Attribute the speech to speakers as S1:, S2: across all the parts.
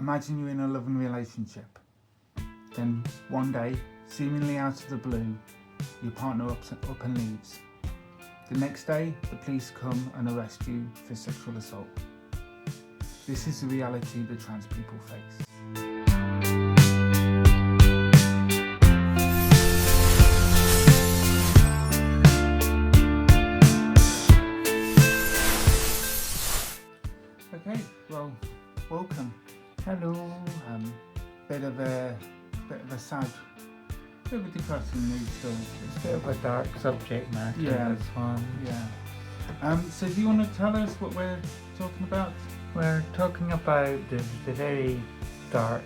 S1: imagine you're in a loving relationship. Then one day, seemingly out of the blue, your partner up and leaves. The next day, the police come and arrest you for sexual assault. This is the reality that trans people face. Okay, well, welcome.
S2: Hello.
S1: Bit of a sad, bit of a depressing news story.
S2: It's a bit of a dark subject matter.
S1: Yeah.
S2: This one.
S1: Yeah. So do you want to tell us what we're talking about?
S2: We're talking about the very dark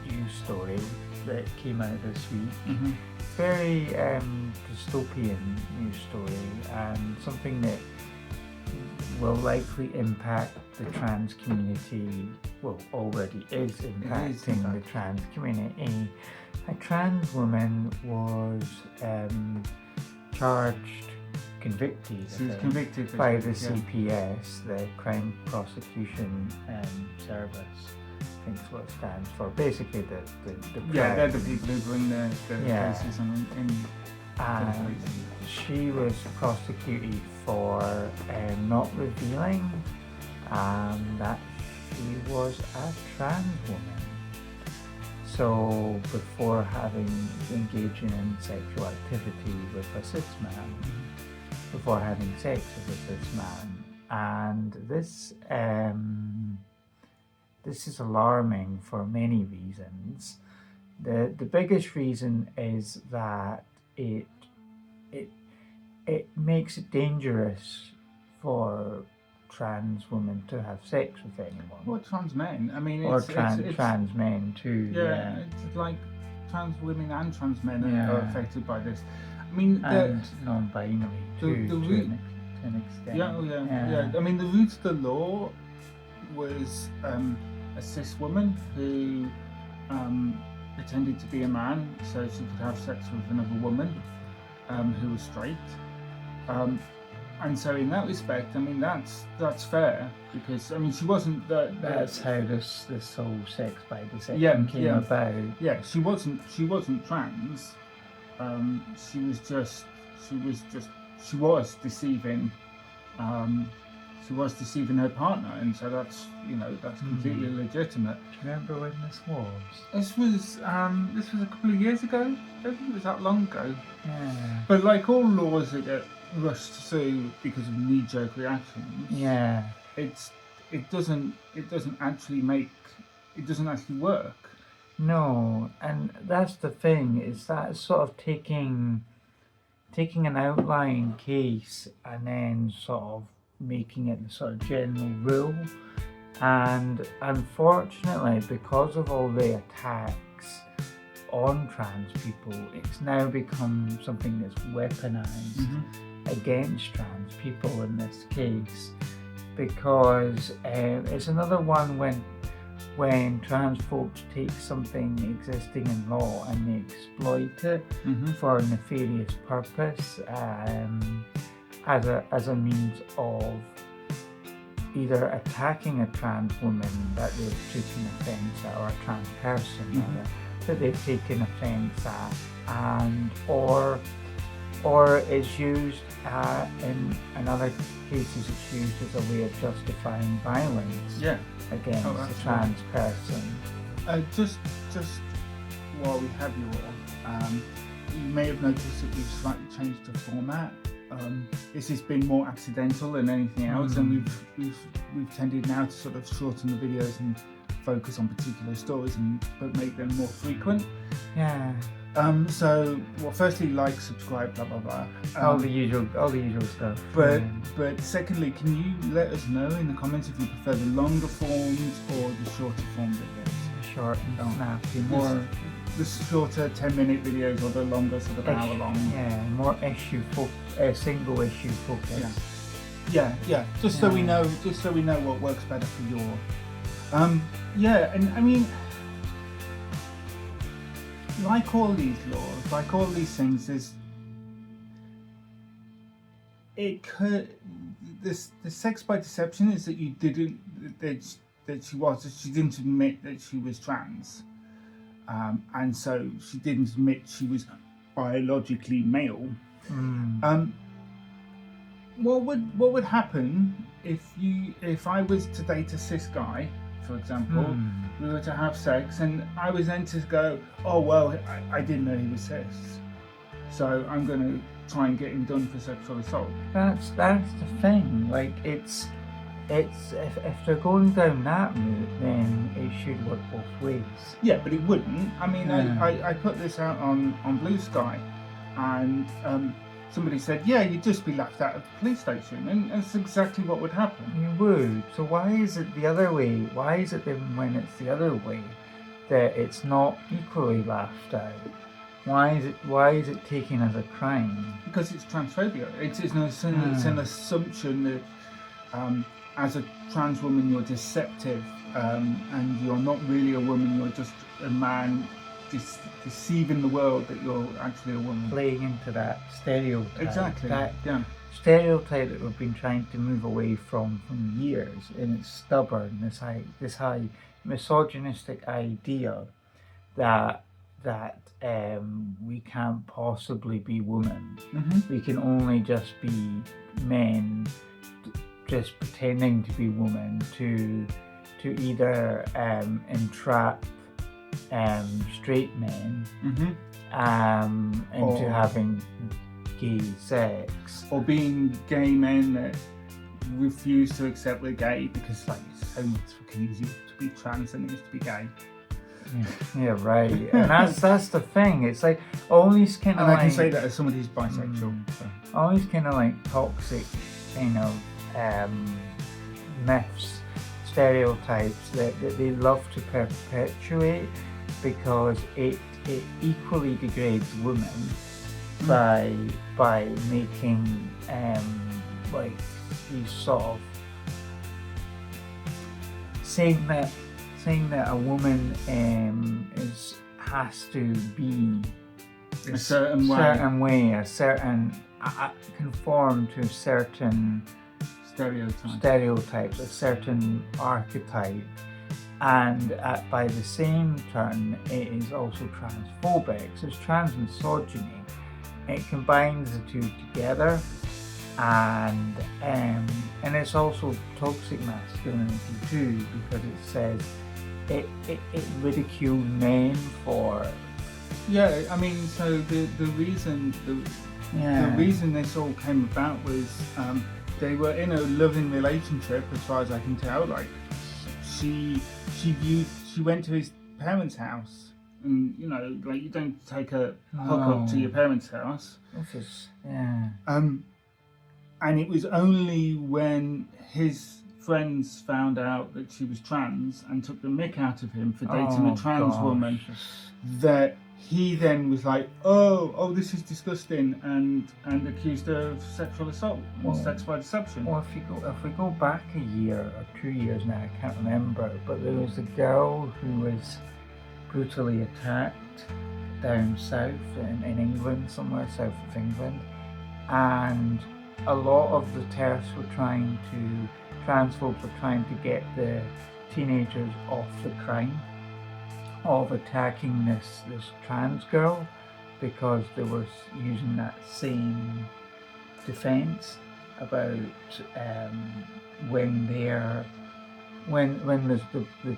S2: news story that came out this week.
S1: Mm-hmm.
S2: Very dystopian news story, and something that will likely impact the trans community. Well, already is impacting the trans community. A trans woman was convicted.
S1: She was convicted
S2: by the CPS, the Crown Prosecution Service. I think is what it stands for. Basically, the
S1: they're the people who bring the cases in.
S2: And she was prosecuted for not revealing that she was a trans woman. So before engaging in sexual activity with a cis man, before having sex with a cis man, and this is alarming for many reasons. The biggest reason is that it makes it dangerous for trans women to have sex with anyone.
S1: Or trans men. I mean,
S2: or trans men too.
S1: Yeah, it's like trans women and trans men are affected by this. I mean,
S2: and non-binary too, to an extent.
S1: Yeah. I mean, the root of the law was a cis woman who pretended to be a man so she could have sex with another woman who was straight. And so in that respect, I mean, that's fair, because I mean, she wasn't
S2: that's how this whole sex by deception came about.
S1: Yeah, she wasn't trans. She was deceiving. She was deceiving her partner, and so that's completely legitimate.
S2: Do you remember when this was?
S1: This was a couple of years ago. I don't think it was that long ago.
S2: Yeah.
S1: But like all laws that get rushed through because of knee-jerk reactions, it doesn't actually work.
S2: No, and that's the thing, is that sort of taking an outlying case and then sort of making it the sort of general rule. And unfortunately, because of all the attacks on trans people, it's now become something that's weaponized against trans people in this case, because it's another one when trans folks take something existing in law and they exploit it for a nefarious purpose, as a means of either attacking a trans woman that they've taken offence at, or a trans person that they've taken offence at, and or it's used in other cases, it's used as a way of justifying violence against a trans person.
S1: Just while we have you all, you may have noticed that we've slightly changed the format. This has been more accidental than anything else, and we've tended now to sort of shorten the videos and focus on particular stories, but make them more frequent.
S2: Yeah.
S1: So, well, firstly, like, subscribe, blah blah blah.
S2: All the usual stuff.
S1: But secondly, can you let us know in the comments if you prefer the longer forms or the shorter form videos?
S2: Short and snappy.
S1: More the shorter 10-minute videos or the longer sort of hour long.
S2: Yeah, more single issue focus.
S1: Yeah. Just so we know what works better for your. And I mean, like all these laws, like all these things, the sex by deception is that you didn't. that she was. She didn't admit that she was trans, and so she didn't admit she was biologically male. What would happen if I was to date a cis guy, for example, we were to have sex, and I was then to go, oh well, I didn't know he was cis, so I'm going to try and get him done for sexual assault.
S2: That's the thing. Like it's if they're going down that route, then it should work both ways.
S1: Yeah, but it wouldn't. I mean, I put this out on Blue Sky, and somebody said, yeah, you'd just be laughed out of the police station, and that's exactly what would happen.
S2: You would. So why is it the other way? Why is it then when it's the other way that it's not equally laughed at? Why is it taken as a crime?
S1: Because it's transphobia. It's an assumption that as a trans woman you're deceptive, and you're not really a woman, you're just a man deceiving the world that you're actually a woman.
S2: Playing into that stereotype.
S1: Exactly.
S2: Stereotype that we've been trying to move away from years, and it's stubborn. This high misogynistic idea that we can't possibly be women. We can only just be men, just pretending to be women to either entrap straight men into having gay sex,
S1: or being gay men that refuse to accept we're gay because like it's so much fucking easier to be trans than it is to be gay.
S2: Yeah, right. And that's the thing. It's like all these kind of
S1: and I can say that as somebody who's bisexual.
S2: All these kind of like toxic kind of myths, stereotypes that they love to perpetuate, because it equally degrades women by making like these sort of saying that a woman has to be
S1: a certain
S2: way, conform to certain stereotypes, a certain archetype, and by the same turn it is also transphobic. So it's transmisogyny. It combines the two together, and it's also toxic masculinity too, because it says it ridicules men for.
S1: Yeah, I mean, so the reason this all came about was they were in a loving relationship, as far as I can tell. Like she went to his parents' house, and you know, like you don't take a hook up to your parents' house. And it was only when his friends found out that she was trans and took the mick out of him for dating a trans woman that he then was like, oh, this is disgusting, and accused her of sexual assault or sex by deception.
S2: Well, if we go back a year or 2 years now, I can't remember, but there was a girl who was brutally attacked down south in England, somewhere south of England, and a lot of the terrorists transphobes were trying to get the teenagers off the crime of attacking this trans girl, because they were using that same defense about when the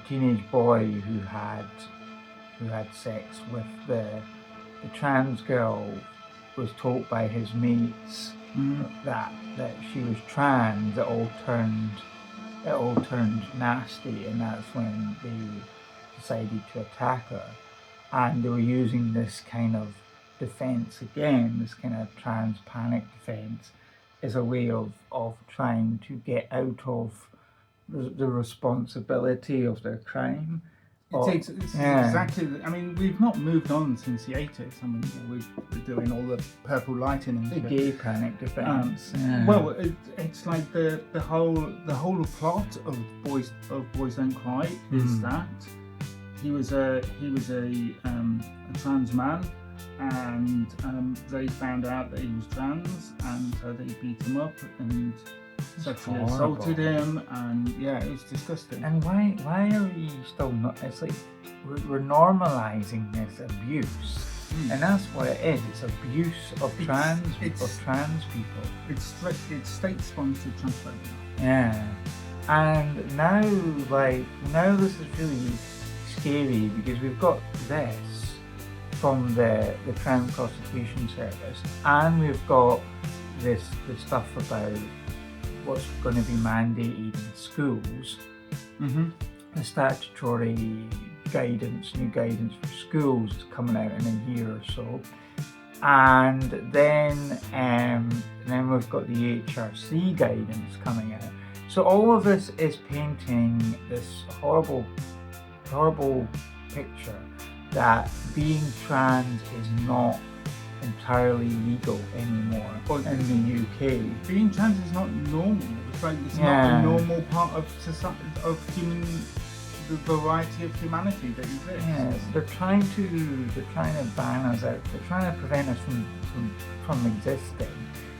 S2: teenage boy who had sex with the trans girl was told by his mates that she was trans, it all turned nasty, and that's when they decided to attack her. And they were using this kind of defense again, this kind of trans panic defense, as a way of trying to get out of the responsibility of their crime.
S1: It's exactly. I mean, we've not moved on since the 80s. I mean, we're doing all the purple lighting and
S2: the gay panic defense.
S1: Well, it's like the whole plot of Boys Don't Cry is that he was a trans man, and they found out that he was trans, and so they beat him up and sexually
S2: horrible.
S1: assaulted him, and yeah, it was disgusting.
S2: And why are we still not? It's like we're normalizing this abuse, and that's what it is. It's abuse of trans people.
S1: It's state-sponsored transphobia.
S2: Yeah, and now this is really scary because we've got this from the Crown Prosecution Service, and we've got the stuff about what's going to be mandated in schools, the statutory new guidance for schools is coming out in a year or so, and then we've got the HRC guidance coming out. So all of this is painting this horrible picture that being trans is not entirely legal anymore in the UK.
S1: Being trans is not normal. It's like it's not a normal part of society, the variety of humanity that exists.
S2: Yeah, they're trying to ban us out. They're trying to prevent us from existing.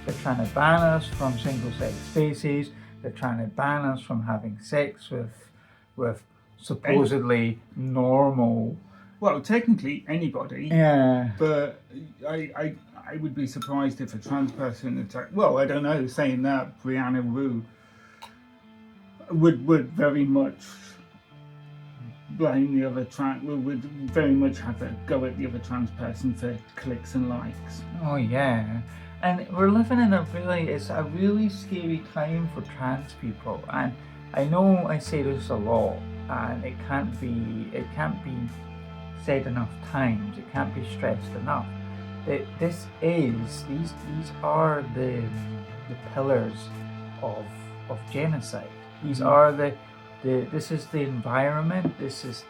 S2: They're trying to ban us from single-sex spaces. They're trying to ban us from having sex with supposedly normal.
S1: Well, technically anybody.
S2: Yeah.
S1: But I would be surprised if a trans person attacked. Well, I don't know. Saying that, Brianna Wu would very much blame the other trans. Would very much have a go at the other trans person for clicks and likes.
S2: Oh yeah. And we're living in it's a really scary time for trans people. And I know I say this a lot, and it can't be said enough times, it can't be stressed enough, that these are the pillars of genocide. These are this is the environment, this is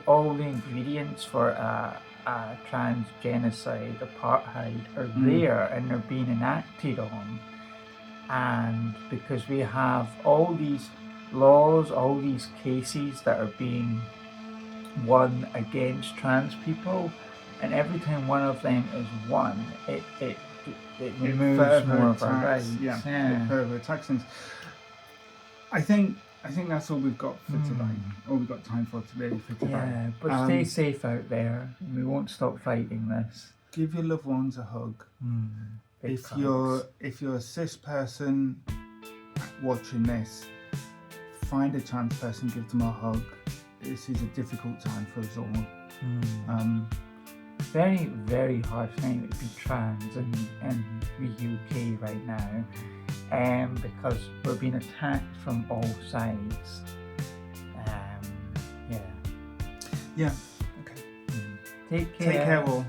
S2: all the ingredients for a trans genocide, apartheid are there, and they're being enacted on. And because we have all these laws, all these cases that are being won against trans people, and every time one of them is won, it removes more of our rights.
S1: It further attacks things. I think that's all we've got for today. All we've got time for today.
S2: Yeah, but stay safe out there. We won't stop fighting this.
S1: Give your loved ones a hug. If you're a cis person watching this, find a trans person, give them a hug. This is a difficult time for us all.
S2: Very, very hard time to be trans in the UK right now, because we're being attacked from all sides.
S1: Yeah. Okay.
S2: Take care.
S1: Take care all.